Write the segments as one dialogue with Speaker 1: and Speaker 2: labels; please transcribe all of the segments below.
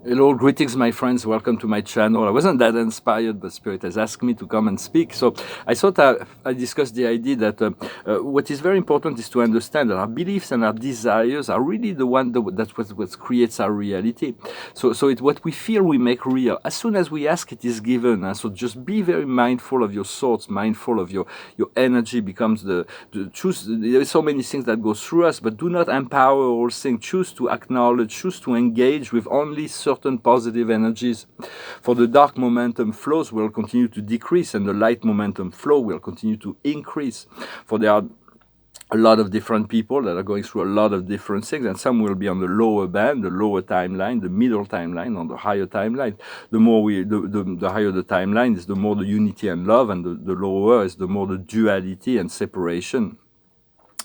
Speaker 1: Hello, greetings, my friends. Welcome to my channel. I wasn't that inspired, but Spirit has asked me to come and speak. So I thought I discussed the idea that what is very important is to understand that our beliefs and our desires are really the one that what creates our reality. So what we feel we make real. As soon as we ask, it is given. So just be very mindful of your thoughts, mindful of your energy becomes the choose. There are so many things that go through us, but do not empower all things. Choose to acknowledge, choose to engage with only certain positive energies. For the dark momentum flows will continue to decrease and the light momentum flow will continue to increase. For there are a lot of different people that are going through a lot of different things, and some will be on the lower band, the lower timeline, the middle timeline, on the higher timeline. The higher the timeline is, the more the unity and love, and the lower is the more the duality and separation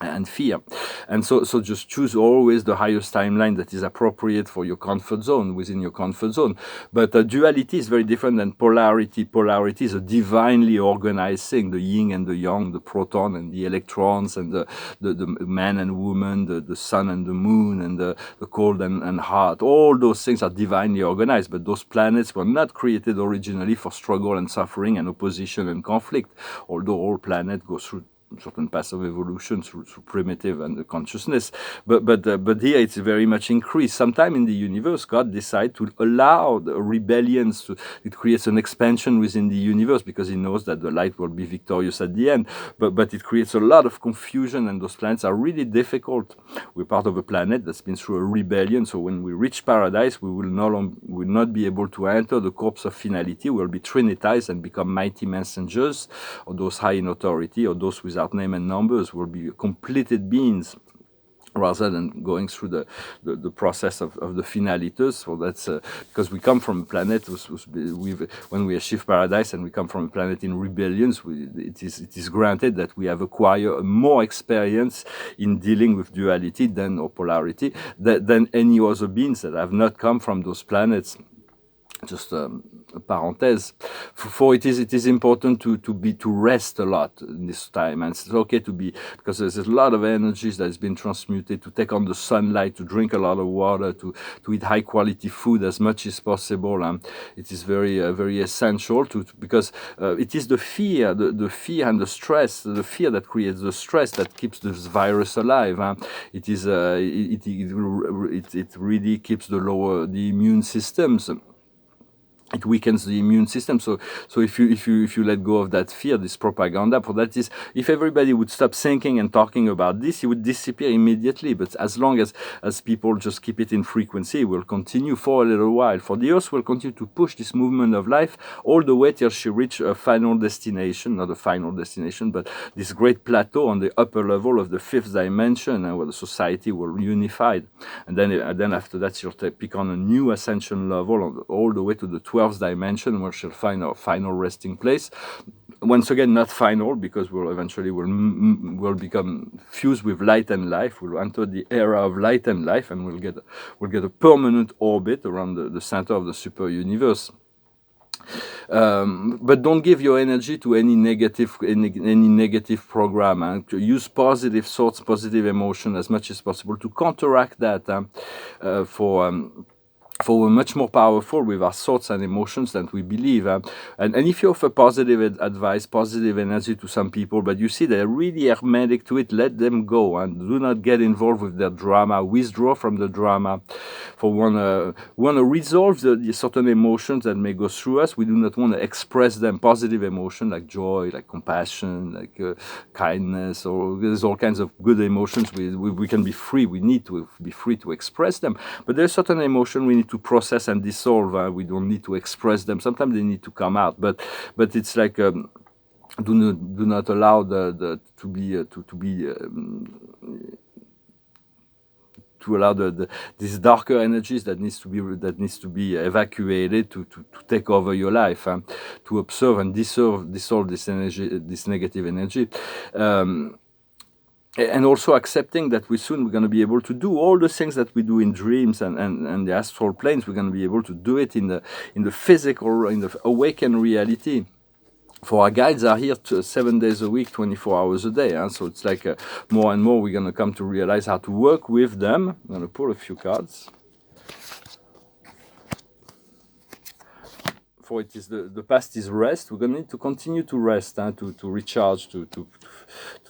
Speaker 1: and fear. And so just choose always the highest timeline that is appropriate for your comfort zone, within your comfort zone. But duality is very different than polarity. Polarity is a divinely organized thing, the yin and the yang, the proton and the electrons, and the man and woman, the sun and the moon, and the cold and hot. All those things are divinely organized, but those planets were not created originally for struggle and suffering and opposition and conflict, although all planets go through certain paths of evolution through primitive and the consciousness, but here it's very much increased. Sometime in the universe, God decided to allow the rebellions. It creates an expansion within the universe because He knows that the light will be victorious at the end. But it creates a lot of confusion, and those planets are really difficult. We're part of a planet that's been through a rebellion, so when we reach paradise, we will not be able to enter the corpse of finality. We'll be trinitized and become mighty messengers, or those high in authority, or those without name and numbers will be completed beings, rather than going through the process of the finalitas. So that's because we come from a planet when we achieve paradise, and we come from a planet in rebellions, it is granted that we have acquired more experience in dealing with duality or polarity than any other beings that have not come from those planets. Just a parenthèse. For it is important to rest a lot in this time, and it's okay to be, because there's a lot of energies that has been transmuted, to take on the sunlight, to drink a lot of water, to eat high quality food as much as possible. It is very essential because it is the fear and the stress, the fear that creates the stress that keeps this virus alive. It is it really keeps the immune systems. It weakens the immune system. So if you let go of that fear, this propaganda, for that is, if everybody would stop thinking and talking about this, it would disappear immediately. But as long as people just keep it in frequency, it will continue for a little while. For the Earth will continue to push this movement of life all the way till she reach a final destination, not a final destination, but this great plateau on the upper level of the fifth dimension, where the society will unified. And then after that, she'll pick on a new ascension level all the way to the 12th dimension, where she'll find our final resting place. Once again, not final, because we'll eventually will become fused with light and life. We'll enter the era of light and life, and we'll get a permanent orbit around the center of the super universe. But don't give your energy to any negative program. Use positive thoughts, positive emotion as much as possible to counteract that. For we're much more powerful with our thoughts and emotions than we believe. And if you offer positive advice, positive energy to some people, but you see they're really hermetic to it, let them go, and do not get involved with their drama. Withdraw from the drama. For we want to resolve the certain emotions that may go through us. We do not want to express them. Positive emotion like joy, like compassion, like kindness, or there's all kinds of good emotions. We can be free. We need to be free to express them. But there's certain emotion we need to process and dissolve. We don't need to express them. Sometimes they need to come out. But it's like do not allow to allow these darker energies that needs to be evacuated to take over your life, to observe and dissolve this energy, this negative energy. And also accepting that we're going to be able to do all the things that we do in dreams and the astral planes. We're going to be able to do it in the physical, in the awakened reality. For our guides are here 7 days a week, 24 hours a day. So it's like more and more we're going to come to realize how to work with them. I'm going to pull a few cards. for it is the past is rest. We're going to need to continue to rest, to recharge, to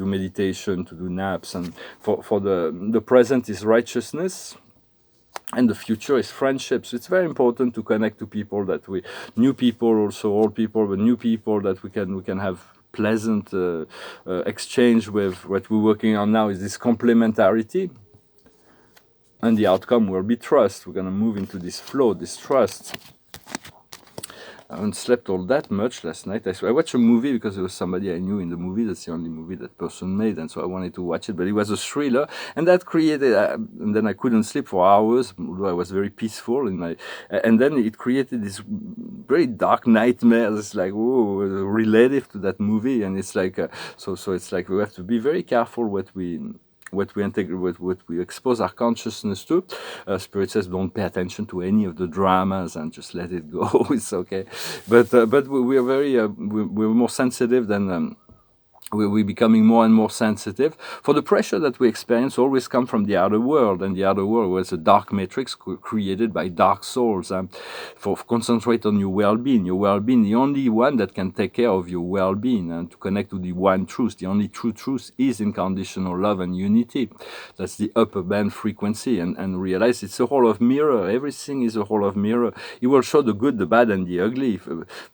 Speaker 1: do meditation, to do naps. And for the present is righteousness. And the future is friendships. It's very important to connect to people that we, new people, also old people, but new people that we can have pleasant exchange with. What we're working on now is this complementarity, and the outcome will be trust. We're going to move into this flow, this trust. I haven't slept all that much last night. I watched a movie because there was somebody I knew in the movie. That's the only movie that person made, and so I wanted to watch it. But it was a thriller, and that created. And then I couldn't sleep for hours, although I was very peaceful in my. And then it created this very dark nightmare. It's like relative to that movie, and it's like so. So it's like we have to be very careful what we integrate, what we expose our consciousness to. Spirit says, don't pay attention to any of the dramas and just let it go. It's okay. But we are very, we're more sensitive than. We're becoming more and more sensitive. For the pressure that we experience always come from the outer world, and the outer world was a dark matrix created by dark souls. For concentrate on your well-being. Your well-being, the only one that can take care of your well-being and to connect to the one truth. The only true truth is unconditional love and unity. That's the upper band frequency, and realize it's a whole of mirror. Everything is a whole of mirror. It will show the good, the bad, and the ugly.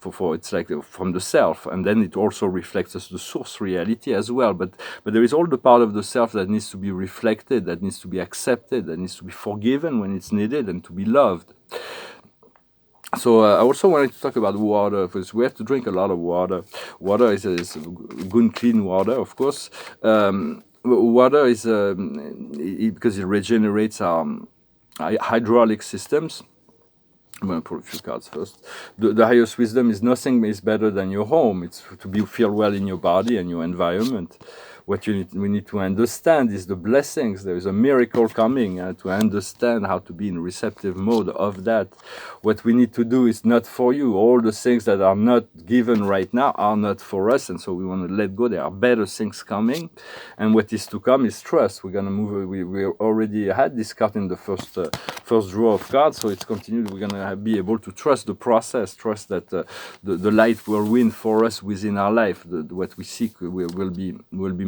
Speaker 1: For it's like from the self, and then it also reflects as the source reality as well, but there is all the part of the self that needs to be reflected, that needs to be accepted, that needs to be forgiven when it's needed, and to be loved. So I also wanted to talk about water, because we have to drink a lot of water. Water is good, clean water, of course. Water is because it regenerates our hydraulic systems. I'm going to pull a few cards first. The highest wisdom is nothing is better than your home. It's to feel well in your body and your environment. What we need to understand is the blessings. There is a miracle coming to understand how to be in receptive mode of that. What we need to do is not for you. All the things that are not given right now are not for us, and so we want to let go. There are better things coming, and what is to come is trust. We're going to move. We already had this card in the first draw of cards, so it's continued. We're going to be able to trust the process, trust that the light will win for us within our life. What we seek will be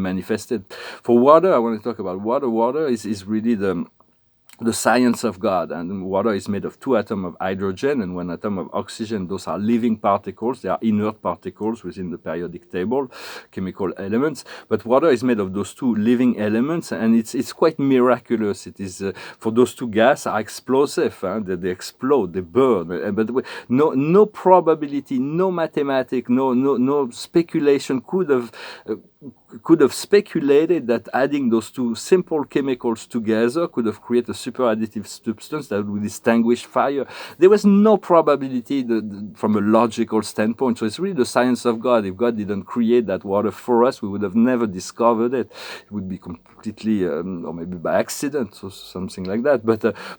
Speaker 1: manifested. For water, I want to talk about water. Water is really the science of God, and water is made of 2 atoms of hydrogen and 1 atom of oxygen. Those are living particles. They are inert particles within the periodic table, chemical elements. But water is made of those 2 living elements, and it's quite miraculous. It is for those 2 gases are explosive. They explode, they burn. But no probability, no mathematics, no speculation could have speculated that adding those 2 simple chemicals together could have created a super additive substance that would distinguish fire. There was no probability from a logical standpoint. So it's really the science of God. If God didn't create that water for us, we would have never discovered it. It would be completely, or maybe by accident or something like that.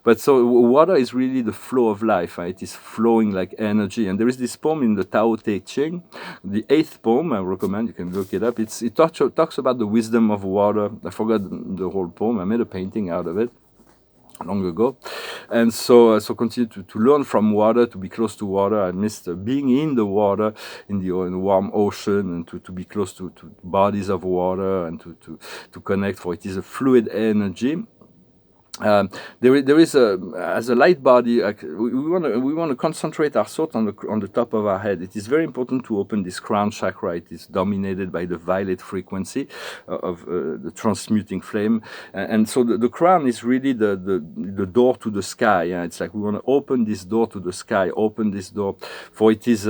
Speaker 1: But so water is really the flow of life. It is flowing like energy. And there is this poem in the Tao Te Ching, the 8th poem. I recommend you can look it up. It talks about the wisdom of water. I forgot the whole poem. I made a painting out of it long ago, and so continue to learn from water, to be close to water. I missed being in the water, in the warm ocean, and to be close to bodies of water, and to connect, for it is a fluid energy. There is as a light body, we want to concentrate our thought on the top of our head. It is very important to open this crown chakra. It is dominated by the violet frequency of the transmuting flame, and so the crown is really the door to the sky. It's like we want to open this door to the sky, open this door, for it is.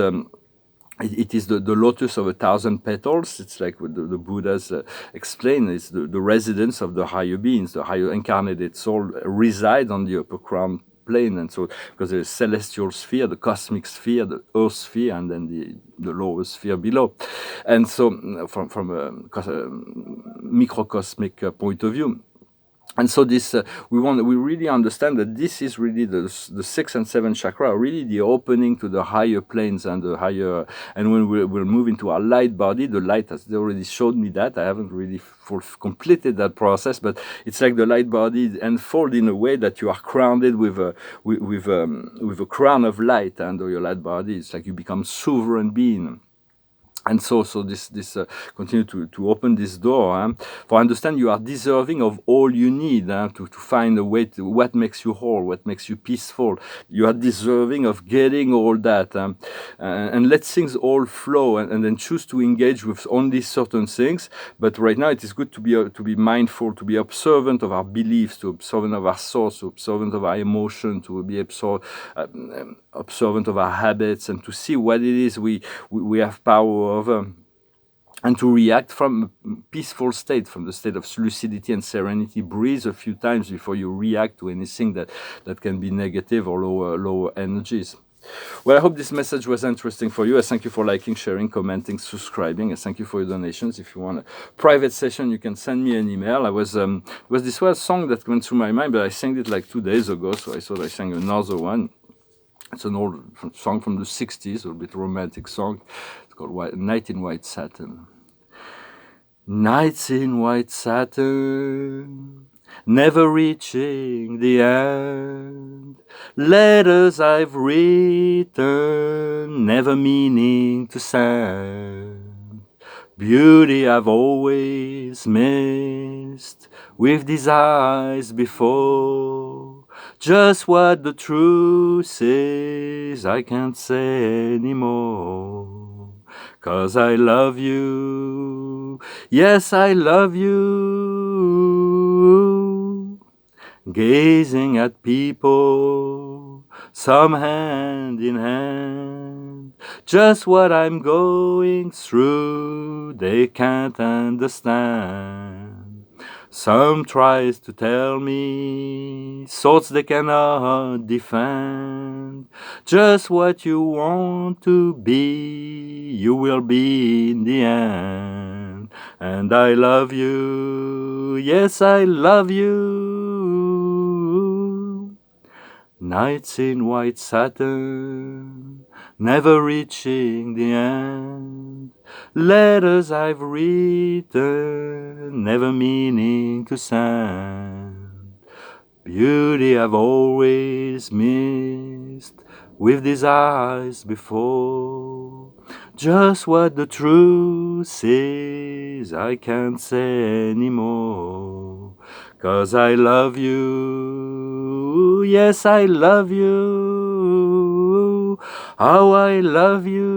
Speaker 1: It is the lotus of 1,000 petals. It's like what the Buddhas explain. It's the residence of the higher beings. The higher incarnated soul reside on the upper crown plane, and so because there's celestial sphere, the cosmic sphere, the earth sphere, and then the lower sphere below. And so from a microcosmic point of view, And so this we really understand that this is really the 6th and 7th chakra, really the opening to the higher planes and the higher. And when we'll move into our light body, the light has already showed me that. I haven't really completed that process, but it's like the light body unfold in a way that you are crowned with a crown of light under your light body. It's like you become sovereign being. And so this continue to open this door. For understand you are deserving of all you need to find a way to what makes you whole, what makes you peaceful. You are deserving of getting all that, and let things all flow, and then choose to engage with only certain things. But right now it is good to be mindful, to be observant of our beliefs, to observant of our thoughts, to observant of our emotion, to be observant of our habits, and to see what it is we have power over, and to react from a peaceful state, from the state of lucidity and serenity. Breathe a few times before you react to anything that can be negative or lower energies. Well, I hope this message was interesting for you. I thank you for liking, sharing, commenting, subscribing. I thank you for your donations. If you want a private session, you can send me an email. This was a song that went through my mind, but I sang it like 2 days ago, so I thought I sang another one. It's an old song from the 60s, a little bit romantic song. It's called Night in White Satin. Nights in white satin, never reaching the end. Letters I've written, never meaning to send. Beauty I've always missed with these eyes before. Just what the truth is, I can't say anymore. 'Cause I love you, yes, I love you. Gazing at people, some hand in hand. Just what I'm going through, they can't understand. Some tries to tell me thoughts they cannot defend. Just what you want to be, you will be in the end. And I love you, yes, I love you. Nights in white satin, never reaching the end. Letters I've written, never meaning to send. Beauty I've always missed with these eyes before. Just what the truth is, I can't say anymore. 'Cause I love you, yes, I love you. How I love you.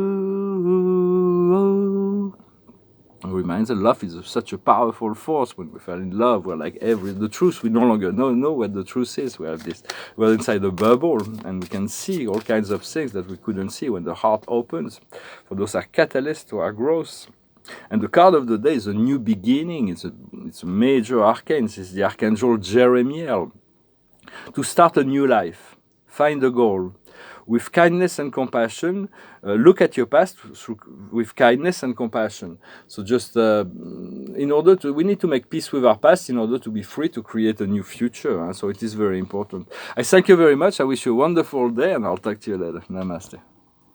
Speaker 1: It reminds us, love is such a powerful force. When we fell in love, we're like the truth. We no longer know what the truth is. We're inside a bubble, and we can see all kinds of things that we couldn't see when the heart opens. For those are catalysts to our growth. And the card of the day is a new beginning. It's a major arcane. This is the Archangel Jeremiel. To start a new life, find a goal. With kindness and compassion, look at your past with kindness and compassion. So just we need to make peace with our past in order to be free to create a new future. So it is very important. I thank you very much. I wish you a wonderful day, and I'll talk to you later. Namaste.